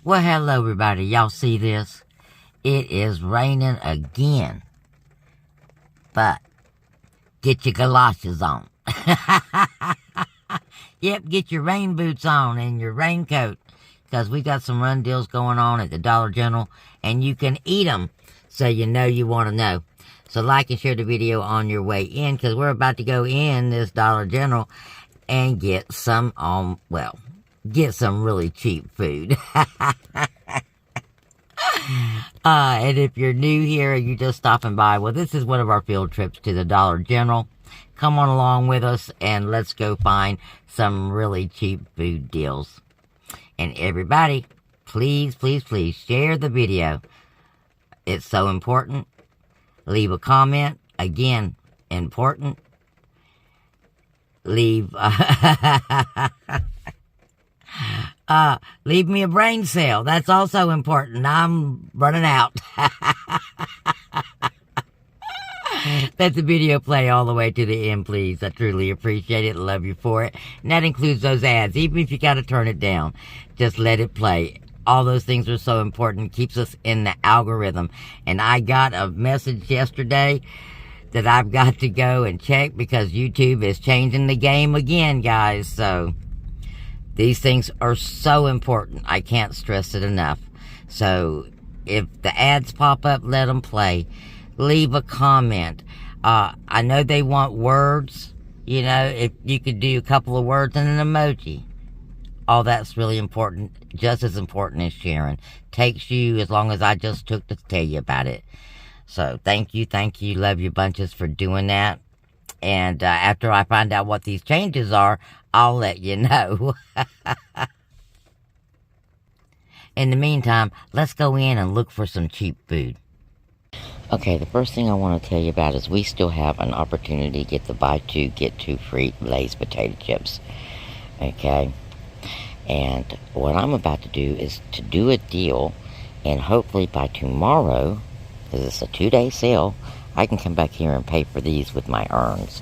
Well, hello everybody. Y'all see this? It is raining again. But get your galoshes on. Yep, get your rain boots on and your raincoat. Because we got some run deals going on at the Dollar General. And you can eat them. So you know you want to know. So like and share the video on your way in. Because we're about to go in this Dollar General and get some get some really cheap food. And if you're new here or you're just stopping by, well, this is one of our field trips to the Dollar General. Come on along with us and let's go find some really cheap food deals. And everybody, please, please, please share the video. It's so important. Leave a comment. Again, important. Leave leave me a brain cell. That's also important. I'm running out. Let the video play all the way to the end, please. I truly appreciate it. Love you for it. And that includes those ads. Even if you got to turn it down, just let it play. All those things are so important. Keeps us in the algorithm. And I got a message yesterday that I've got to go and check because YouTube is changing the game again, guys. So these things are so important. I can't stress it enough. So if the ads pop up, let them play. Leave a comment. I know they want words. You know, if you could do a couple of words and an emoji. All that's really important. Just as important as sharing. Takes you as long as I just took to tell you about it. So thank you. Love you bunches for doing that. And after I find out what these changes are, I'll let you know. In the meantime, let's go in and look for some cheap food. Okay, the first thing I want to tell you about is we still have an opportunity to get the buy two, get two free Lay's potato chips. Okay? And what I'm about to do is to do a deal, and hopefully by tomorrow, because it's a 2-day sale, I can come back here and pay for these with my earns.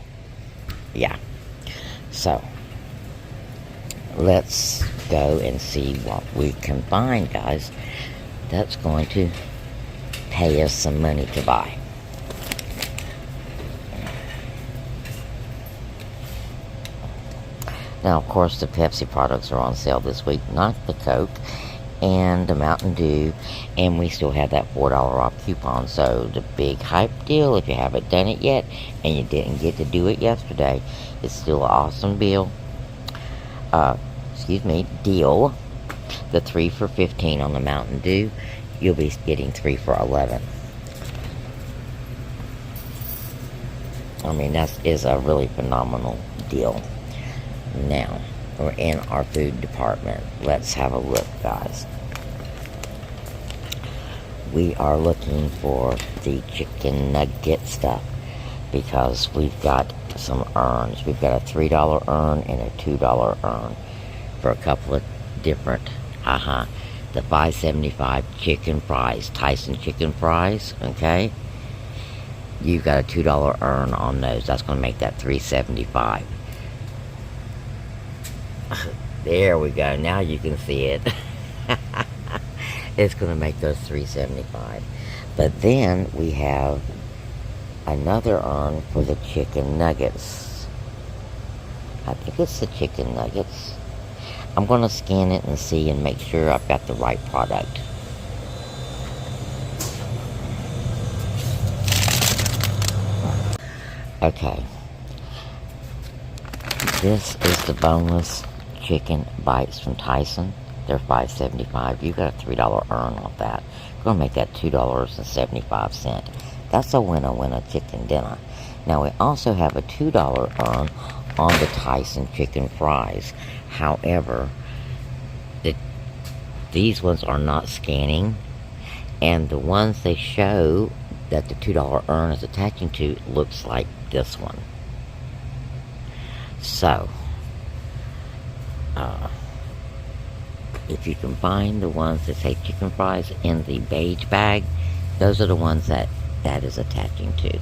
Yeah. So, let's go and see what we can find, guys. That's going to pay us some money to buy. Now, of course, the Pepsi products are on sale this week, not the Coke and the Mountain Dew, and we still have that $4 off coupon. So the big hype deal, if you haven't done it yet and you didn't get to do it yesterday, it's still an awesome deal. Deal. The 3 for $15 on the Mountain Dew, you'll be getting 3 for $11. I mean, that is a really phenomenal deal. Now, we're in our food department. Let's have a look, guys. We are looking for the chicken nugget stuff because we've got some urns. We've got a $3 urn and a $2 urn for a couple of different, the $5.75 chicken fries, Tyson chicken fries, okay? You've got a $2 urn on those. That's going to make that $3.75. There we go. Now you can see it. It's going to make those $3.75. But then we have another urn for the chicken nuggets. I think it's the chicken nuggets. I'm going to scan it and see and make sure I've got the right product. Okay. This is the boneless chicken bites from Tyson. They're $5.75. You got a $3 earn off that. We're going to make that $2.75. That's a winner chicken dinner. Now, we also have a $2 earn on the Tyson chicken fries. However, these ones are not scanning. And the ones they show that the $2 earn is attaching to looks like this one. So, if you can find the ones that say chicken fries in the beige bag, those are the ones that is attaching to.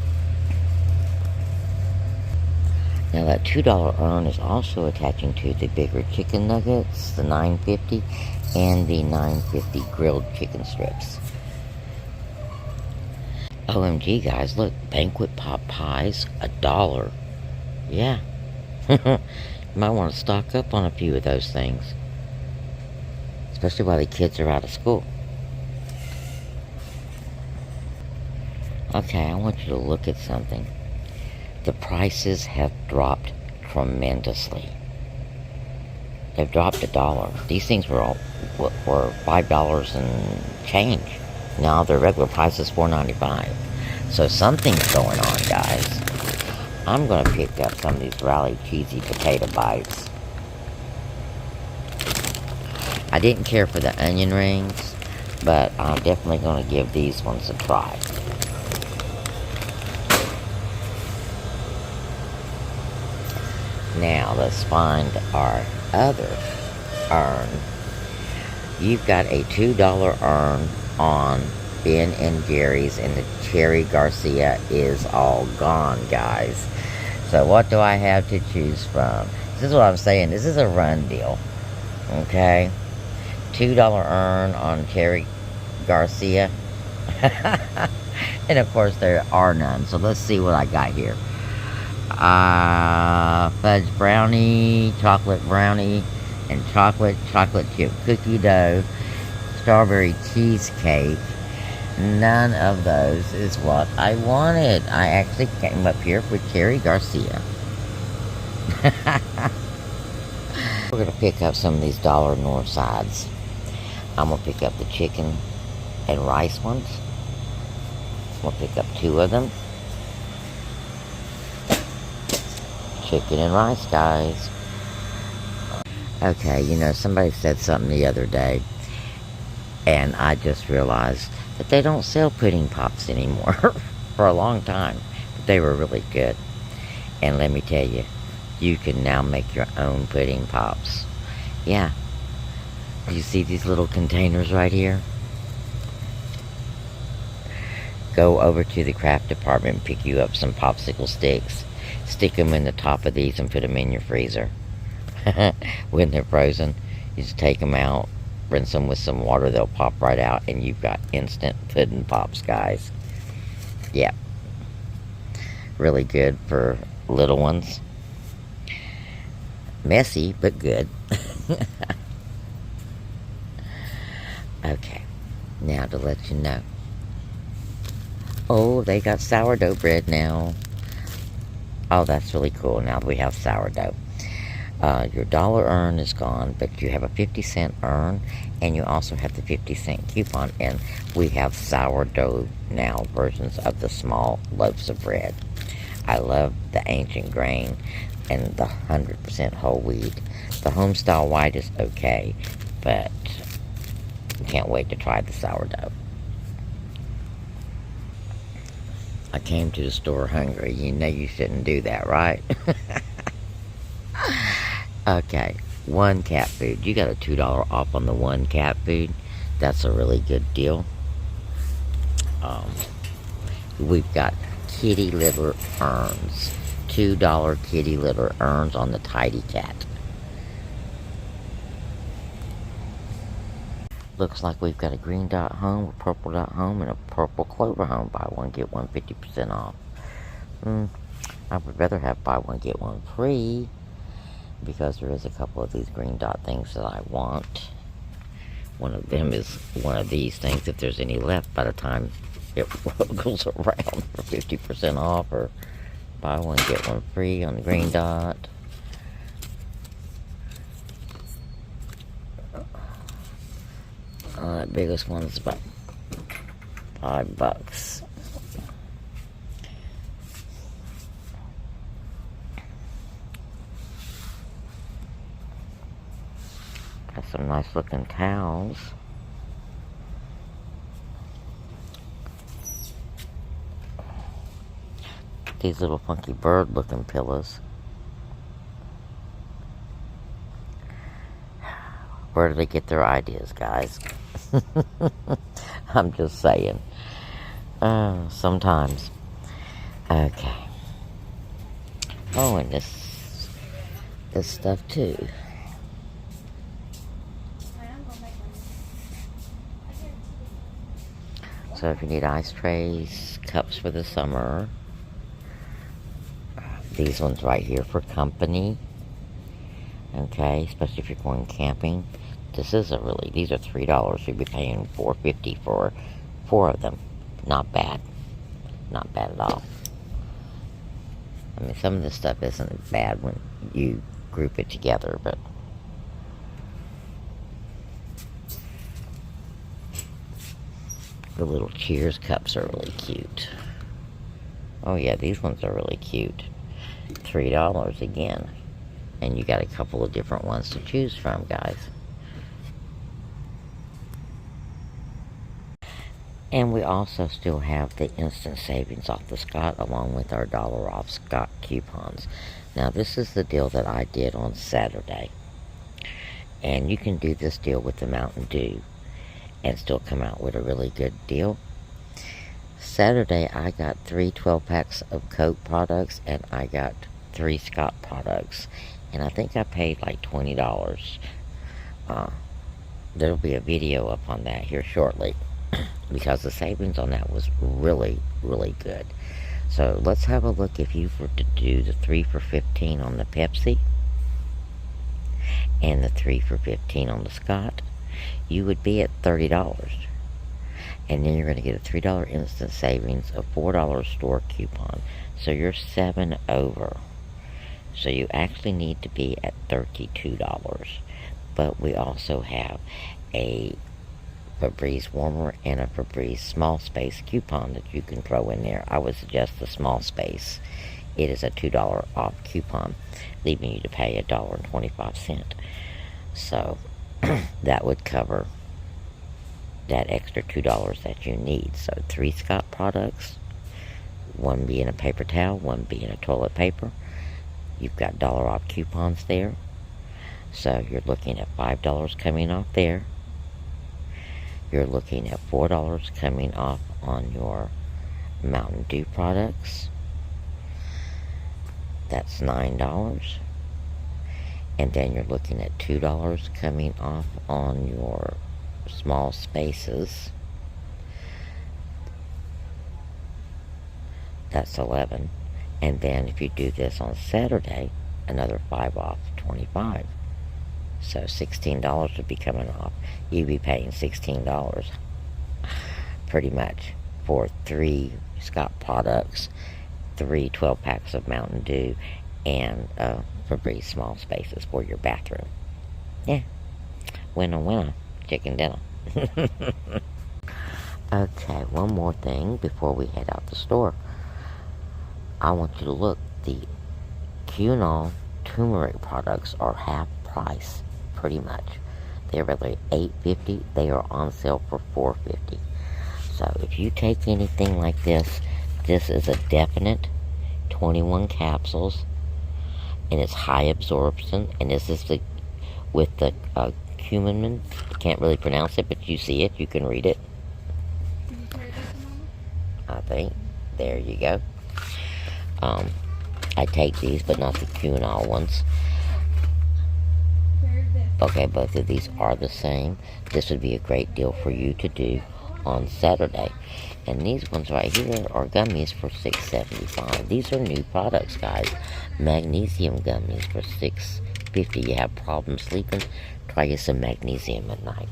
Now that $2 urn is also attaching to the bigger chicken nuggets, the $9.50, and the $9.50 grilled chicken strips. OMG, guys, look, banquet pot pies, $1. Yeah. You might want to stock up on a few of those things. Especially while the kids are out of school. Okay, I want you to look at something. The prices have dropped tremendously. They've dropped $1. These things were $5 and change. Now their regular price is $4.95. So something's going on, guys. I'm going to pick up some of these Rally Cheesy Potato Bites. I didn't care for the onion rings, but I'm definitely going to give these ones a try. Now, let's find our other urn. You've got a $2 urn on Ben and Jerry's, and the Cherry Garcia is all gone, guys. So what do I have to choose from? This is what I'm saying. This is a run deal. Okay? $2 urn on Cherry Garcia. And of course there are none. So let's see what I got here. Fudge brownie, chocolate brownie, and chocolate chip cookie dough, strawberry cheesecake. None of those is what I wanted. I actually came up here for Cherry Garcia. We're going to pick up some of these Dollar North sides. I'm going to pick up the chicken and rice ones. I'm going to pick up 2 of them. Chicken and rice, guys. Okay, you know, somebody said something the other day, and I just realized that they don't sell pudding pops anymore. For a long time, but they were really good. And let me tell you, you can now make your own pudding pops. Yeah. Do you see these little containers right here? Go over to the craft department and pick you up some popsicle sticks. Stick them in the top of these and put them in your freezer. When they're frozen, you just take them out, rinse them with some water, they'll pop right out, and you've got instant pudding pops, guys. Yeah. Really good for little ones. Messy, but good. Okay. Now to let you know. Oh, they got sourdough bread now. Oh, that's really cool. Now we have sourdough. Your $1 urn is gone, but you have a 50-cent urn, and you also have the 50-cent coupon, and we have sourdough now, versions of the small loaves of bread. I love the ancient grain and the 100% whole wheat. The homestyle white is okay, but can't wait to try the sourdough. I came to the store hungry. You know you shouldn't do that, right? Okay, one cat food. You got a $2 off on the one cat food. That's a really good deal. We've got kitty litter urns. $2 kitty litter urns on the Tidy Cat. Looks like we've got a green dot home, a purple dot home, and a purple clover home. Buy one, get one 50% off. I would rather have buy one, get one free, because there is a couple of these green dot things that I want. One of them is one of these things, if there's any left by the time it goes around, for 50% off, or buy one, get one free on the green dot. That biggest one is about $5. Got some nice looking towels. These little funky bird looking pillows. Where do they get their ideas, guys? I'm just saying. Sometimes. Okay. Oh, and this stuff too. So if you need ice trays, cups for the summer, these ones right here for company. Okay, especially if you're going camping. These are $3. You'd be paying $4.50 for 4 of them. Not bad. Not bad at all. I mean, some of this stuff isn't bad when you group it together, but the little Cheers cups are really cute. Oh yeah, these ones are really cute. $3 again. And you got a couple of different ones to choose from, guys. And we also still have the instant savings off the Scott, along with our $1 off Scott coupons. Now, this is the deal that I did on Saturday. And you can do this deal with the Mountain Dew and still come out with a really good deal. Saturday, I got 3 12-packs of Coke products, and I got 3 Scott products. And I think I paid like $20. There'll be a video up on that here shortly, because the savings on that was really, really good. So let's have a look. If you were to do the 3 for $15 on the Pepsi and the 3 for $15 on the Scott, you would be at $30. And then you're going to get a $3 instant savings, a $4 store coupon. So you're 7 over. So you actually need to be at $32. But we also have a Febreze warmer and a Febreze small space coupon that you can throw in there. I would suggest the small space. It is a $2 off coupon, leaving you to pay $1.25. So that would cover that extra $2 that you need. So 3 Scott products, 1 being a paper towel, 1 being a toilet paper. You've got $1 off coupons there. So you're looking at $5 coming off there. You're looking at $4 coming off on your Mountain Dew products. That's $9. And then you're looking at $2 coming off on your small spaces. That's $11. And then if you do this on Saturday, another $5 off, $25. So $16 would be coming off. You'd be paying $16 pretty much for 3 Scott products, 3 12-packs of Mountain Dew, and Febreze small spaces for your bathroom. Yeah, winner, winner, chicken dinner. Okay, one more thing before we head out the store. I want you to look. The Countre turmeric products are half price, pretty much. They're really $8.50. They are on sale for $4.50. So if you take anything like this, this is a definite 21 capsules, and it's high absorption. And this is the with the cumin. Can't really pronounce it, but you see it. You can read it. I think. There you go. I take these, but not the Countre ones. Okay, both of these are the same. This would be a great deal for you to do on Saturday. And these ones right here are gummies for $6.75. These are new products, guys. Magnesium gummies for $6.50. You have problems sleeping? Try you some magnesium at night.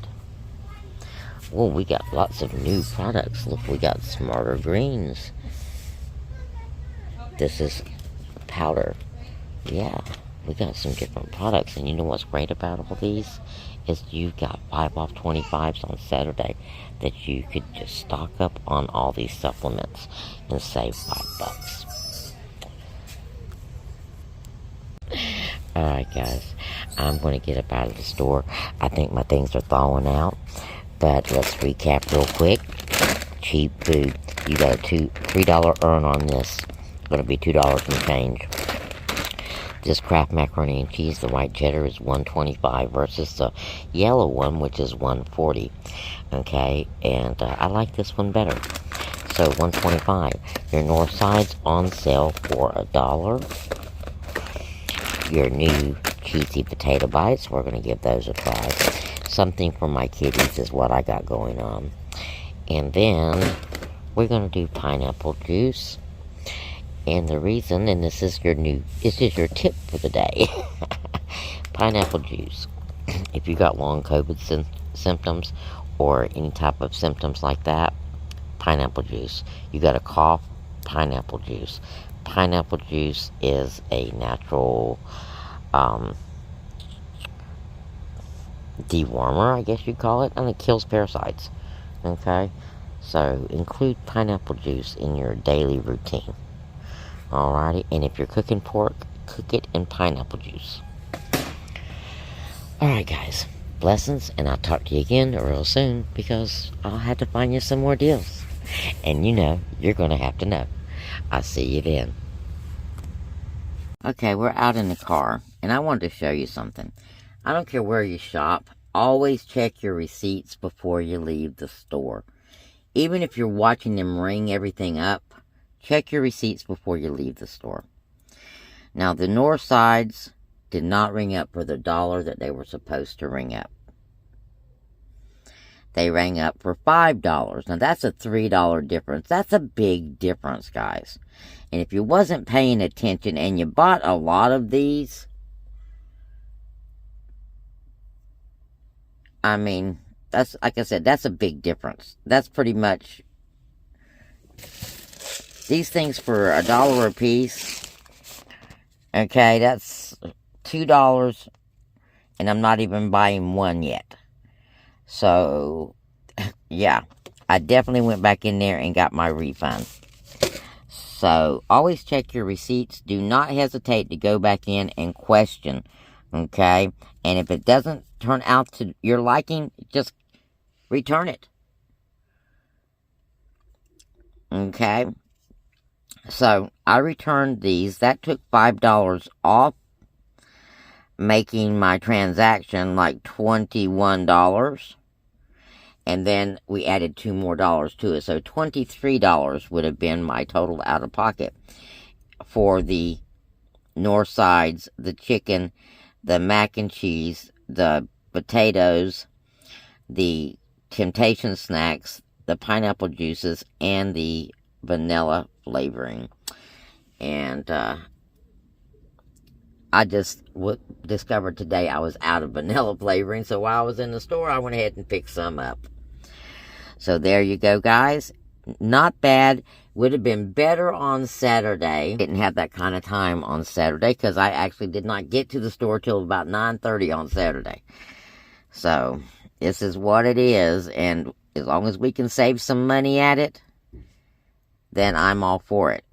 Well, we got lots of new products. Look, we got Smarter Greens. This is powder. Yeah, we got some different products. And you know what's great about all these? Is you've got 5 off 25s on Saturday that you could just stock up on all these supplements and save $5. Alright, guys. I'm going to get up out of the store. I think my things are thawing out. But let's recap real quick. Cheap food. You got a $3 earn on this. Going to be $2 and change. This Kraft macaroni and cheese, the white cheddar, is $1.25 versus the yellow one, which is $1.40. Okay, and I like this one better. So $1.25. Your North Side's on sale for $1. your new cheesy potato bites. We're going to give those a try. Something for my kitties is what I got going on. And then we're going to do pineapple juice. And the reason, and this is your tip for the day. Pineapple juice. If you got long COVID symptoms or any type of symptoms like that, pineapple juice. You got a cough, pineapple juice. Pineapple juice is a natural dewormer, I guess you'd call it, and it kills parasites. Okay? So include pineapple juice in your daily routine. Alrighty? And if you're cooking pork, cook it in pineapple juice. Alright, guys. Blessings, and I'll talk to you again real soon because I'll have to find you some more deals. And you know, you're going to have to know. I'll see you then. Okay, we're out in the car, and I wanted to show you something. I don't care where you shop, always check your receipts before you leave the store. Even if you're watching them ring everything up, check your receipts before you leave the store. Now, the North Sides did not ring up for the $1 that they were supposed to ring up. They rang up for $5. Now, that's a $3 difference. That's a big difference, guys. And if you wasn't paying attention and you bought a lot of these, I mean, that's, like I said, that's a big difference. That's pretty much, these things for $1 a piece, okay, that's $2, and I'm not even buying one yet. So, yeah, I definitely went back in there and got my refund. So, always check your receipts. Do not hesitate to go back in and question, okay? And if it doesn't turn out to your liking, just return it. Okay? So, I returned these. That took $5 off, making my transaction like $21. And then we added $2 more to it. So $23 would have been my total out of pocket for the North Sides, the chicken, the mac and cheese, the potatoes, the temptation snacks, the pineapple juices, and the vanilla flavoring. And I just discovered today I was out of vanilla flavoring, so while I was in the store, I went ahead and picked some up. So there you go, guys. Not bad. Would have been better on Saturday. Didn't have that kind of time on Saturday because I actually did not get to the store till about 9:30 on Saturday. So this is what it is, and as long as we can save some money at it, then I'm all for it.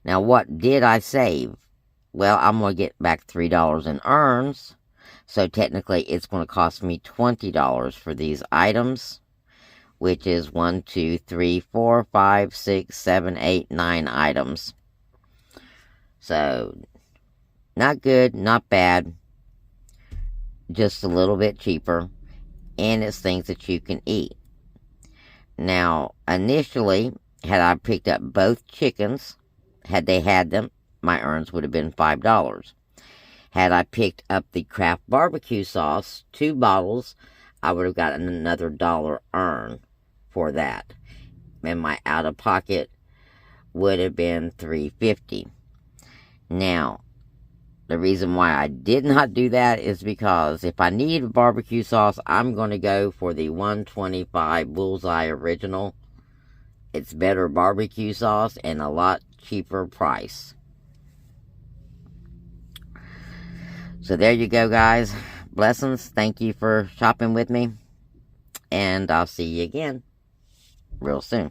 Now, what did I save? Well, I'm going to get back $3 in earns, so technically it's going to cost me $20 for these items, which is 1, 2, 3, 4, 5, 6, 7, 8, 9 items. So, not good, not bad, just a little bit cheaper, and it's things that you can eat. Now, initially, had I picked up both chickens, had they had them, my earns would have been $5. Had I picked up the Kraft barbecue sauce, 2 bottles, I would have gotten another $1 earn for that. And my out-of-pocket would have been $3.50. Now, the reason why I did not do that is because if I need barbecue sauce, I'm going to go for the $1.25 Bullseye Original. It's better barbecue sauce and a lot cheaper price. So there you go, guys. Blessings. Thank you for shopping with me. And I'll see you again real soon.